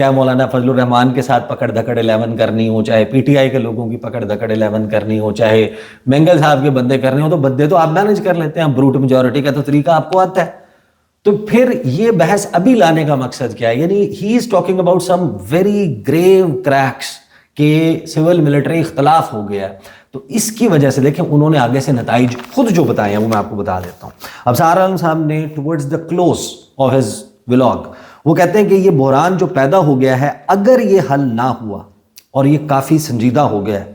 چاہے مولانا فضل الرحمان کے ساتھ پکڑ دھکڑ 11 کرنی ہو، چاہے پی ٹی آئی کے لوگوں کی پکڑ دھکڑ 11 کرنی ہو، چاہے مینگل صاحب کے بندے کرنے ہو، تو بدے تو آپ مینج کر لیتے ہیں، بروٹ میجورٹی کا تو طریقہ آپ کو آتا ہے. تو پھر یہ بحث ابھی لانے کا مقصد کیا ہے؟ یعنی he is talking about some very grave cracks کہ سول ملٹری اختلاف ہو گیا ہے. تو اس کی وجہ سے دیکھیں انہوں نے آگے سے نتائج خود جو بتائے ہیں وہ میں آپ کو بتا دیتا ہوں. ابصار عالم صاحب نے towards the close of his vlog وہ کہتے ہیں کہ یہ بحران جو پیدا ہو گیا ہے، اگر یہ حل نہ ہوا اور یہ کافی سنجیدہ ہو گیا ہے،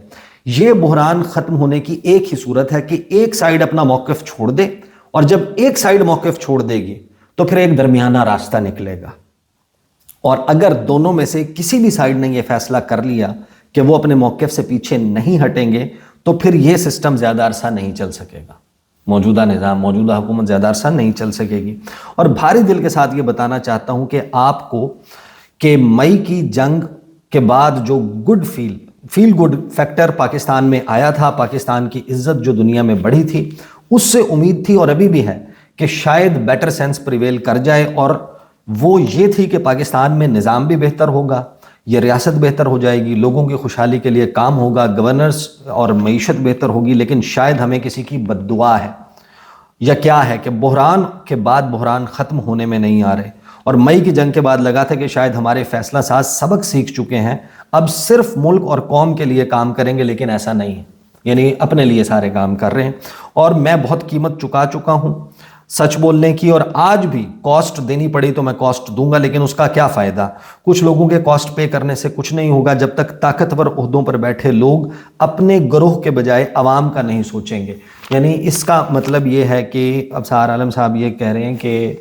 یہ بحران ختم ہونے کی ایک ہی صورت ہے کہ ایک سائیڈ اپنا موقف چھوڑ دے، اور جب ایک سائیڈ موقف چھوڑ دے گی تو پھر ایک درمیانہ راستہ نکلے گا. اور اگر دونوں میں سے کسی بھی سائیڈ نے یہ فیصلہ کر لیا کہ وہ اپنے موقف سے پیچھے نہیں ہٹیں گے تو پھر یہ سسٹم زیادہ عرصہ نہیں چل سکے گا، موجودہ نظام، موجودہ حکومت زیادہ عرصہ نہیں چل سکے گی. اور بھاری دل کے ساتھ یہ بتانا چاہتا ہوں کہ آپ کو کہ مئی کی جنگ کے بعد جو فیل گڈ فیکٹر پاکستان میں آیا تھا، پاکستان کی عزت جو دنیا میں بڑھی تھی، اس سے امید تھی اور ابھی بھی ہے کہ شاید بیٹر سینس پریویل کر جائے، اور وہ یہ تھی کہ پاکستان میں نظام بھی بہتر ہوگا، یہ ریاست بہتر ہو جائے گی، لوگوں کی خوشحالی کے لیے کام ہوگا، گورننس اور معیشت بہتر ہوگی. لیکن شاید ہمیں کسی کی بد دعا ہے یا کیا ہے کہ بحران کے بعد بحران ختم ہونے میں نہیں آ رہے. اور مئی کی جنگ کے بعد لگا تھا کہ شاید ہمارے فیصلہ ساز سبق سیکھ چکے ہیں، اب صرف ملک اور قوم کے لیے کام کریں گے، لیکن ایسا نہیں ہے. یعنی اپنے لیے سارے کام کر رہے ہیں. اور میں بہت قیمت چکا چکا ہوں سچ بولنے کی، اور آج بھی کاسٹ دینی پڑی تو میں کاسٹ دوں گا، لیکن اس کا کیا فائدہ؟ کچھ لوگوں کے کاسٹ پے کرنے سے کچھ نہیں ہوگا جب تک طاقتور عہدوں پر بیٹھے لوگ اپنے گروہ کے بجائے عوام کا نہیں سوچیں گے. یعنی اس کا مطلب یہ ہے کہ ابصار عالم صاحب یہ کہہ رہے ہیں کہ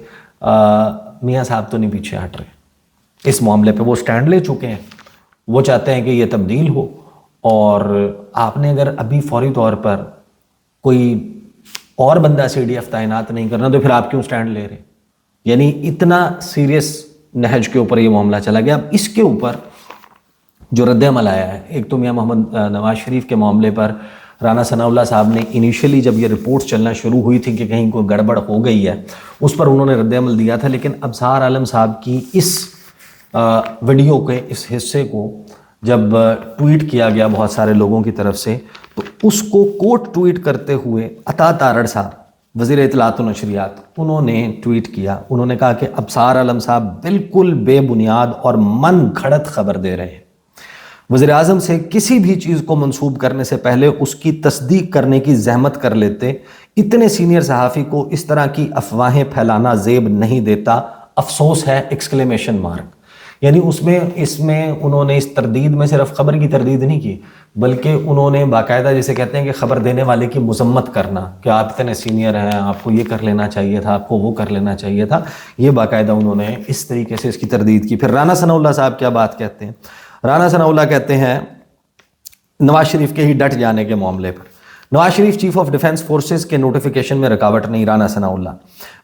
میاں صاحب تو نہیں پیچھے ہٹ رہے اس معاملے پہ، وہ سٹینڈ لے چکے ہیں، وہ چاہتے ہیں کہ یہ تبدیل ہو. اور آپ نے اگر ابھی فوری طور پر کوئی اور بندہ سی ڈی ایف تعینات نہیں کرنا تو پھر آپ کیوں سٹینڈ لے رہے؟ یعنی اتنا سیریس نہج کے اوپر یہ معاملہ چلا گیا. اب اس کے اوپر جو رد عمل آیا ہے، ایک تو میاں محمد نواز شریف کے معاملے پر رانا ثناء اللہ صاحب نے انیشلی جب یہ رپورٹس چلنا شروع ہوئی تھی کہ کہیں کوئی گڑبڑ ہو گئی ہے، اس پر انہوں نے رد عمل دیا تھا. لیکن ابصار عالم صاحب کی اس ویڈیو کے اس حصے کو جب ٹویٹ کیا گیا بہت سارے لوگوں کی طرف سے، تو اس کو کوٹ ٹویٹ کرتے ہوئے عطا تارڑ صاحب وزیر اطلاعات و نشریات، انہوں نے ٹویٹ کیا، انہوں نے کہا کہ ابصار عالم صاحب بالکل بے بنیاد اور من گھڑت خبر دے رہے ہیں. وزیر اعظم سے کسی بھی چیز کو منسوب کرنے سے پہلے اس کی تصدیق کرنے کی زحمت کر لیتے. اتنے سینئر صحافی کو اس طرح کی افواہیں پھیلانا زیب نہیں دیتا، افسوس ہے! Exclamation mark. یعنی اس میں انہوں نے اس تردید میں صرف خبر کی تردید نہیں کی، بلکہ انہوں نے باقاعدہ جسے کہتے ہیں کہ خبر دینے والے کی مذمت کرنا، کہ آپ اتنے سینئر ہیں، آپ کو یہ کر لینا چاہیے تھا، آپ کو وہ کر لینا چاہیے تھا، یہ باقاعدہ انہوں نے اس طریقے سے اس کی تردید کی. پھر رانا ثناء اللہ صاحب کیا بات کہتے ہیں؟ رانا ثناء اللہ کہتے ہیں نواز شریف کے ہی ڈٹ جانے کے معاملے پر، Nawaz Sharif chief of defence forces کے نوٹیفیکیشن میں رکاوٹ نہیں. رانا ثناء اللہ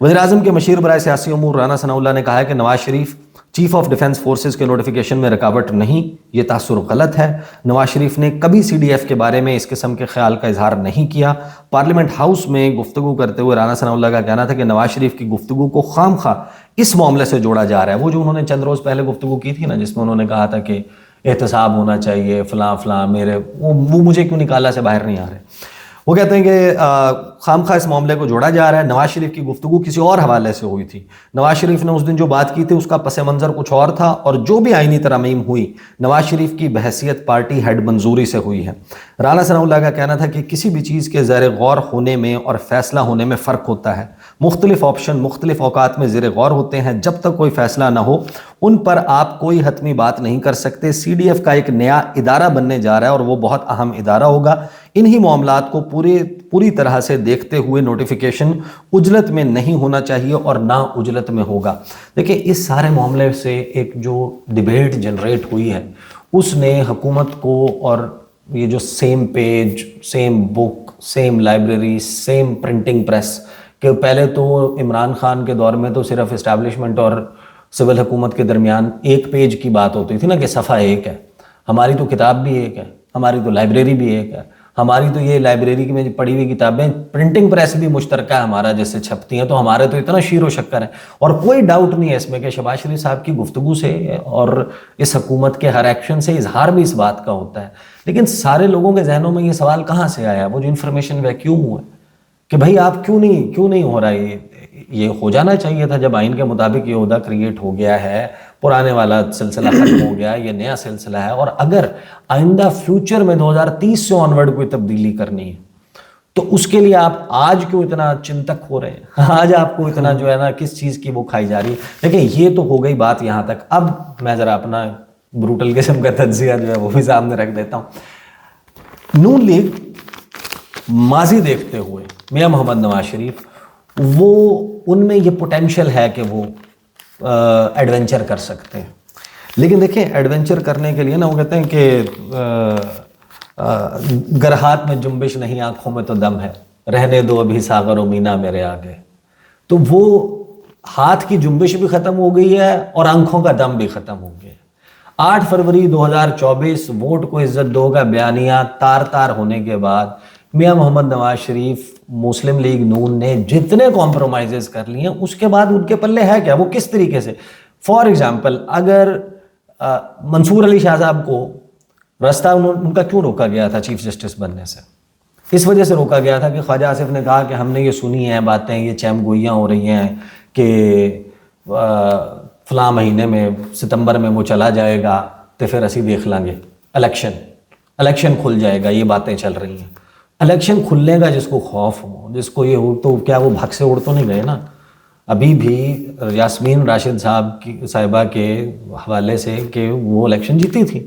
وزیر اعظم کے مشیر برائے سیاسی امور رانا ثناء اللہ نے کہا ہے کہ Nawaz Sharif chief of defence forces کے نوٹیفیکیشن میں رکاوٹ نہیں، یہ تاثر غلط ہے. نواز شریف نے کبھی سی ڈی ایف کے بارے میں اس قسم کے خیال کا اظہار نہیں کیا. پارلیمنٹ ہاؤس میں گفتگو کرتے ہوئے رانا ثناء اللہ کا کہنا تھا کہ نواز شریف کی گفتگو کو خام خواہ اس معاملے سے جوڑا جا رہا ہے. وہ جو انہوں نے چند روز پہلے گفتگو کی تھی نا، جس میں انہوں نے کہا تھا کہ احتساب ہونا چاہیے، فلاں فلاں، وہ مجھے کیوں نکالا سے باہر نہیں آ رہے. وہ کہتے ہیں کہ خام خواہ اس معاملے کو جوڑا جا رہا ہے. نواز شریف کی گفتگو کسی اور حوالے سے ہوئی تھی. نواز شریف نے اس دن جو بات کی تھی اس کا پس منظر کچھ اور تھا، اور جو بھی آئینی ترامیم ہوئی نواز شریف کی بحیثیت پارٹی ہیڈ منظوری سے ہوئی ہے. رانا ثناء اللہ کا کہنا تھا کہ کسی بھی چیز کے زیر غور ہونے میں اور فیصلہ ہونے میں فرق ہوتا ہے. مختلف آپشن مختلف اوقات میں زیر غور ہوتے ہیں. جب تک کوئی فیصلہ نہ ہو ان پر آپ کوئی حتمی بات نہیں کر سکتے. سی ڈی ایف کا ایک نیا ادارہ بننے جا رہا ہے اور وہ بہت اہم ادارہ ہوگا. انہی معاملات کو پوری طرح سے دیکھتے ہوئے نوٹیفیکیشن عجلت میں نہیں ہونا چاہیے اور نہ عجلت میں ہوگا. دیکھیں اس سارے معاملے سے ایک جو ڈیبیٹ جنریٹ ہوئی ہے اس نے حکومت کو، اور یہ جو same page, same book, same library, same printing press, کہ پہلے تو عمران خان کے دور میں تو صرف اسٹیبلشمنٹ اور سول حکومت کے درمیان ایک پیج کی بات ہوتی تھی نا، کہ صفحہ ایک ہے، ہماری تو کتاب بھی ایک ہے، ہماری تو لائبریری بھی ایک ہے، ہماری تو یہ لائبریری کی میں پڑھی ہوئی کتابیں پرنٹنگ پریس بھی مشترکہ ہے ہمارا جس سے چھپتی ہیں, تو ہمارے تو اتنا شیر و شکر ہے. اور کوئی ڈاؤٹ نہیں ہے اس میں کہ شہباز شریف صاحب کی گفتگو سے اور اس حکومت کے ہر ایکشن سے اظہار بھی اس بات کا ہوتا ہے. لیکن سارے لوگوں کے ذہنوں میں یہ سوال کہاں سے آیا, وہ جو انفارمیشن ویکیوم ہوا ہے کہ بھائی آپ کیوں نہیں ہو رہا ہے. یہ ہو جانا چاہیے تھا جب آئین کے مطابق یہ عہدہ کریٹ ہو گیا ہے, پرانے والا سلسلہ ختم ہو گیا, یہ نیا سلسلہ ہے. اور اگر آئندہ فیوچر میں 2030 سے آنورڈ کوئی تبدیلی کرنی ہے تو اس کے لیے آپ آج کیوں اتنا چنتک ہو رہے ہیں, آج آپ کو اتنا جو ہے نا کس چیز کی وہ کھائی جا رہی ہے. دیکھیں یہ تو ہو گئی بات یہاں تک. اب میں ذرا اپنا بروٹل قسم کا تجزیہ جو ہے وہ بھی سامنے رکھ دیتا ہوں. نون لیگ ماضی دیکھتے ہوئے میاں محمد نواز شریف وہ ان میں یہ پوٹینشیل ہے کہ وہ ایڈونچر کر سکتے ہیں. لیکن دیکھیں ایڈونچر کرنے کے لیے نا وہ کہتے ہیں کہ گر ہاتھ میں جنبش نہیں آنکھوں میں تو دم ہے, رہنے دو ابھی ساغر و مینا میرے آگے. تو وہ ہاتھ کی جنبش بھی ختم ہو گئی ہے اور آنکھوں کا دم بھی ختم ہو گیا. 8 فروری 2024 ووٹ کو عزت دو کا بیانیہ تار تار ہونے کے بعد میاں محمد نواز شریف مسلم لیگ نون نے جتنے کمپرومائزز کر لیے ہیں اس کے بعد ان کے پلے ہے کیا, وہ کس طریقے سے. فار ایگزامپل اگر منصور علی شاہ صاحب کو راستہ ان کا کیوں روکا گیا تھا چیف جسٹس بننے سے, اس وجہ سے روکا گیا تھا کہ خواجہ آصف نے کہا کہ ہم نے یہ سنی ہیں باتیں, یہ چیم گوئیاں ہو رہی ہیں کہ فلاں مہینے میں ستمبر میں وہ چلا جائے گا تو پھر اسی دیکھ لیں گے الیکشن کھل جائے گا, یہ باتیں چل رہی ہیں. الیکشن کھلنے کا جس کو خوف ہو, جس کو یہ ہو, تو کیا وہ بھگ سے اڑ تو نہیں گئے نا. ابھی بھی یاسمین راشد صاحبہ کے حوالے سے کہ وہ الیکشن جیتی تھی,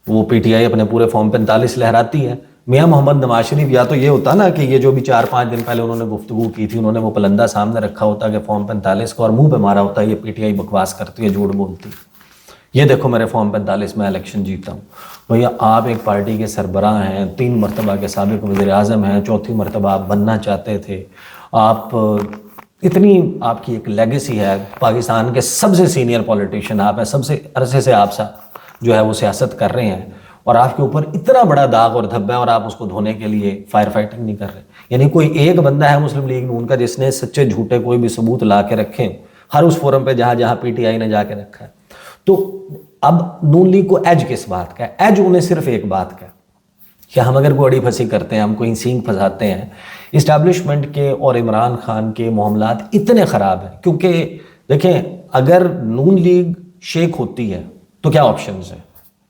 وہ پی ٹی آئی اپنے پورے فارم 45 لہراتی ہے. میاں محمد نواز شریف یا تو یہ ہوتا نا کہ یہ جو بھی 4-5 دن پہلے انہوں نے گفتگو کی تھی, انہوں نے وہ پلندہ سامنے رکھا ہوتا کہ فارم 45 کو, اور منہ پہ مارا ہوتا ہے یہ پی ٹی آئی بکواس کرتی ہے, جھوٹ بولتی, یہ دیکھو میرے فارم 45 میں الیکشن جیتا ہوں. بھیا آپ ایک پارٹی کے سربراہ ہیں, 3 مرتبہ کے سابق وزیر اعظم ہیں, 4تھی مرتبہ آپ بننا چاہتے تھے, آپ اتنی آپ کی ایک لیگیسی ہے, پاکستان کے سب سے سینئر پولیٹیشین آپ ہیں, سب سے عرصے سے آپ جو ہے وہ سیاست کر رہے ہیں, اور آپ کے اوپر اتنا بڑا داغ اور دھبا ہے اور آپ اس کو دھونے کے لیے فائر فائٹنگ نہیں کر رہے. یعنی کوئی ایک بندہ ہے مسلم لیگ نون کا جس نے سچے جھوٹے کوئی بھی ثبوت لا کے رکھے ہر اس فورم پہ جہاں پی ٹی آئی نے جا کے رکھا ہے. تو اب نون لیگ کو ایج کس بات کا ہے؟ ایج انہیں صرف ایک بات کا ہے کہ ہم اگر کوئی اڑی پھنسی کرتے ہیں, ہم کوئی سینگ پھنساتے ہیں, اسٹیبلشمنٹ کے اور عمران خان کے معاملات اتنے خراب ہیں. کیونکہ دیکھیں اگر نون لیگ شیک ہوتی ہے تو کیا آپشنز ہیں؟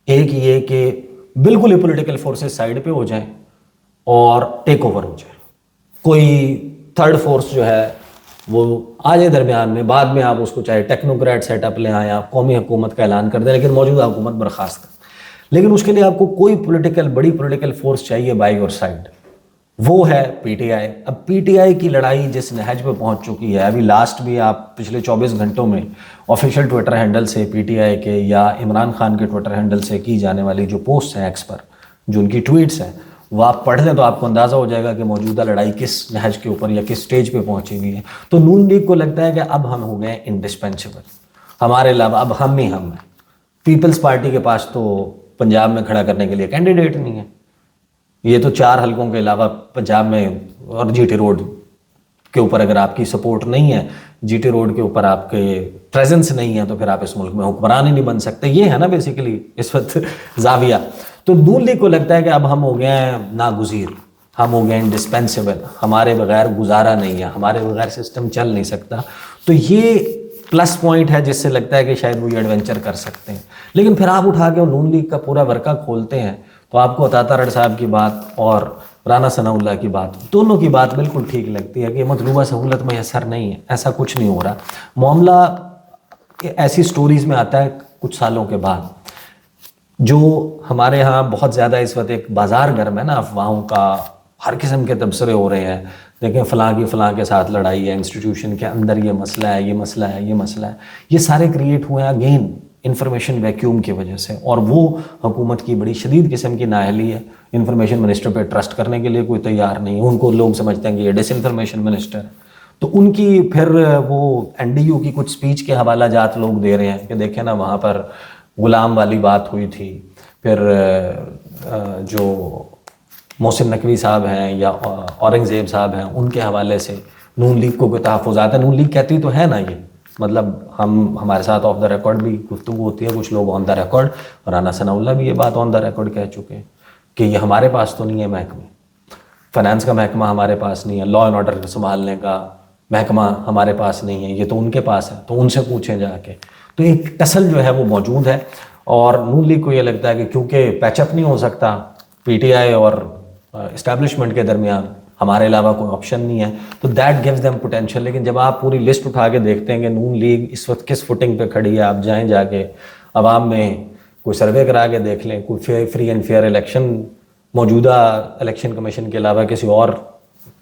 ایک یہ کہ بالکل ہی پولیٹیکل فورسز سائڈ پہ ہو جائیں اور ٹیک اوور ہو جائے, کوئی تھرڈ فورس جو ہے وہ آ جائے درمیان میں, بعد میں آپ اس کو چاہے ٹیکنوکریٹ سیٹ اپ لے آئیں, آپ قومی حکومت کا اعلان کر دیں, لیکن موجودہ حکومت برخاست کر. لیکن اس کے لیے آپ کو کوئی بڑی پولیٹیکل فورس چاہیے بائی اور سائڈ, وہ ہے پی ٹی آئی. اب پی ٹی آئی کی لڑائی جس نہج پہ پہنچ چکی ہے, ابھی لاسٹ بھی آپ پچھلے 24 گھنٹوں میں آفیشیل ٹویٹر ہینڈل سے پی ٹی آئی کے یا عمران خان کے ٹویٹر ہینڈل سے کی جانے والی جو پوسٹ ہیں ایکس پر, جو ان کی ٹویٹس ہیں, وہ آپ پڑھ لیں تو آپ کو اندازہ ہو جائے گا کہ موجودہ لڑائی کس نہج کے اوپر یا کس سٹیج پہ پہنچی ہوئی ہے. تو نون لیگ کو لگتا ہے کہ اب ہم ہو گئے انڈسپینسیبل, ہمارے علاوہ اب ہم ہی ہم ہیں. پیپلز پارٹی کے پاس تو پنجاب میں کھڑا کرنے کے لیے کینڈیڈیٹ نہیں ہے. یہ تو 4 حلقوں کے علاوہ پنجاب میں اور جی ٹی روڈ کے اوپر اگر آپ کی سپورٹ نہیں ہے, جی ٹی روڈ کے اوپر آپ کے پریزنس نہیں ہے, تو پھر آپ اس ملک میں حکمران ہی نہیں بن سکتے. یہ ہے نا بیسیکلی اس وقت زاویہ. تو نون لیگ کو لگتا ہے کہ اب ہم ہو گئے ہیں ناگزیر, ہم ہو گئے انڈسپینسیبل, ہمارے بغیر گزارا نہیں ہے, ہمارے بغیر سسٹم چل نہیں سکتا. تو یہ پلس پوائنٹ ہے جس سے لگتا ہے کہ شاید وہ یہ ایڈونچر کر سکتے ہیں. لیکن پھر آپ اٹھا کے نون لیگ کا پورا ورقہ کھولتے ہیں تو آپ کو عطا تارڑ صاحب کی بات اور رانا ثناء اللہ کی بات, دونوں کی بات بالکل ٹھیک لگتی ہے کہ مطلوبہ سہولت میسر نہیں ہے, ایسا کچھ نہیں ہو رہا. معاملہ ایسی سٹوریز میں آتا ہے کچھ سالوں کے بعد, جو ہمارے ہاں بہت زیادہ اس وقت ایک بازار گرم ہے نا, افواہوں کا, ہر قسم کے تبصرے ہو رہے ہیں. دیکھیں فلاں کے ساتھ لڑائی ہے, انسٹیٹیوشن کے اندر یہ مسئلہ ہے, یہ مسئلہ ہے, یہ مسئلہ ہے. یہ سارے کریٹ ہوئے ہیں اگین انفارمیشن ویکیوم کی وجہ سے, اور وہ حکومت کی بڑی شدید قسم کی نااہلی ہے. انفارمیشن منسٹر پہ ٹرسٹ کرنے کے لیے کوئی تیار نہیں, ان کو لوگ سمجھتے ہیں کہ یہ ڈس انفارمیشن منسٹر ہے. تو ان کی پھر وہ این ڈی یو کی کچھ سپیچ کے حوالہ جات لوگ دے رہے ہیں کہ دیکھیں نا وہاں پر غلام والی بات ہوئی تھی, پھر جو محسن نقوی صاحب ہیں یا اورنگزیب صاحب ہیں، ان کے حوالے سے نون لیگ کو کوئی تحفظات ہے. نون لیگ کہتی تو ہے نا یہ، مطلب ہمارے ساتھ آف دا ریکارڈ بھی گفتگو ہوتی ہے، کچھ لوگ آن دا ریکارڈ، اور رانا ثناء اللہ بھی یہ بات آن دا ریکارڈ کہہ چکے ہیں کہ یہ ہمارے پاس تو نہیں ہے محکمے، فائنانس کا محکمہ ہمارے پاس نہیں ہے، لا اینڈ آرڈر سنبھالنے کا محکمہ ہمارے پاس نہیں ہے، یہ تو ان کے پاس ہے، تو ان سے پوچھیں جا کے. تو ایک ٹسل جو ہے وہ موجود ہے، اور نون لیگ کو یہ لگتا ہے کہ کیونکہ پیچ اپ نہیں ہو سکتا پی ٹی آئی اور اسٹیبلشمنٹ کے درمیان، ہمارے علاوہ کوئی آپشن نہیں ہے، تو دیٹ گیوز دیم پوٹینشیل. لیکن جب آپ پوری لسٹ اٹھا کے دیکھتے ہیں کہ نون لیگ اس وقت کس فوٹنگ پہ کھڑی ہے، آپ جائیں جا کے عوام میں کوئی سروے کرا کے دیکھ لیں، کوئی فری اینڈ فیئر الیکشن موجودہ الیکشن کمیشن کے علاوہ کسی اور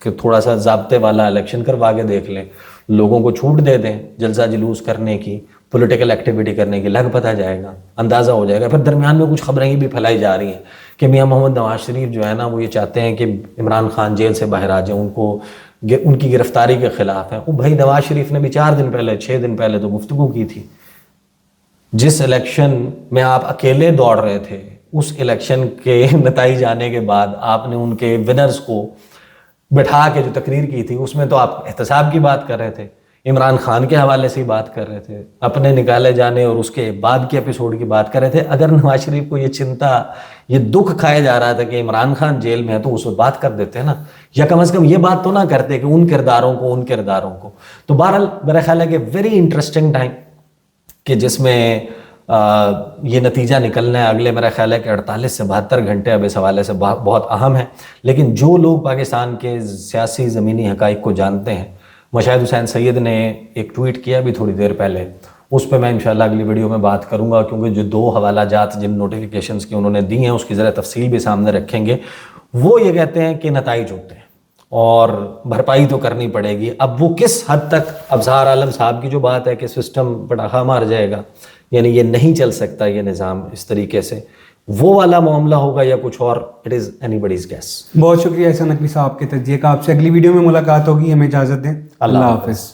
کہ تھوڑا سا ضابطے والا الیکشن کروا کے دیکھ لیں، لوگوں کو چھوٹ دے دیں جلسہ جلوس کرنے کی، پولیٹیکل ایکٹیویٹی کرنے کی، لگ پتہ جائے گا، اندازہ ہو جائے گا. پھر درمیان میں کچھ خبریں یہ بھی پھیلائی جا رہی ہیں کہ میاں محمد نواز شریف جو ہے نا وہ یہ چاہتے ہیں کہ عمران خان جیل سے باہر آ جائیں، ان کی گرفتاری کے خلاف ہیں. وہ بھائی نواز شریف نے بھی 4 دن پہلے 6 دن پہلے تو گفتگو کی تھی. جس الیکشن میں آپ اکیلے دوڑ رہے تھے، اس الیکشن کے نتائج آنے کے بعد آپ نے ان کے ونرز کو بٹھا کے جو تقریر کی تھی، اس میں تو آپ احتساب کی بات کر رہے تھے، عمران خان کے حوالے سے ہی بات کر رہے تھے، اپنے نکالے جانے اور اس کے بعد کے ایپیسوڈ کی بات کر رہے تھے. اگر نواز شریف کو یہ چنتا، یہ دکھ کھایا جا رہا تھا کہ عمران خان جیل میں ہے، تو اس وقت بات کر دیتے ہیں نا، یا کم از کم یہ بات تو نہ کرتے کہ ان کرداروں کو. تو بہرحال میرا خیال ہے کہ ویری انٹرسٹنگ ٹائم کہ جس میں یہ نتیجہ نکلنا ہے اگلے، میرا خیال ہے کہ 48 سے 72 گھنٹے اب اس حوالے سے بہت اہم ہے. لیکن جو لوگ پاکستان کے سیاسی زمینی حقائق کو جانتے ہیں، مشاہد حسین سید نے ایک ٹویٹ کیا بھی تھوڑی دیر پہلے، اس پہ میں انشاءاللہ اگلی ویڈیو میں بات کروں گا، کیونکہ جو 2 حوالہ جات جن نوٹیفیکیشنز کی انہوں نے دی ہیں اس کی ذرا تفصیل بھی سامنے رکھیں گے. وہ یہ کہتے ہیں کہ نتائج ہوتے ہیں اور بھرپائی تو کرنی پڑے گی. اب وہ کس حد تک، ابزار عالم صاحب کی جو بات ہے کہ سسٹم پٹاخہ مار جائے گا، یعنی یہ نہیں چل سکتا یہ نظام اس طریقے سے، وہ والا معاملہ ہوگا یا کچھ اور، it is anybody's guess. بہت شکریہ احسان نقوی صاحب کے تجزیے کا. آپ سے اگلی ویڈیو میں ملاقات ہوگی. ہمیں اجازت دیں. اللہ حافظ.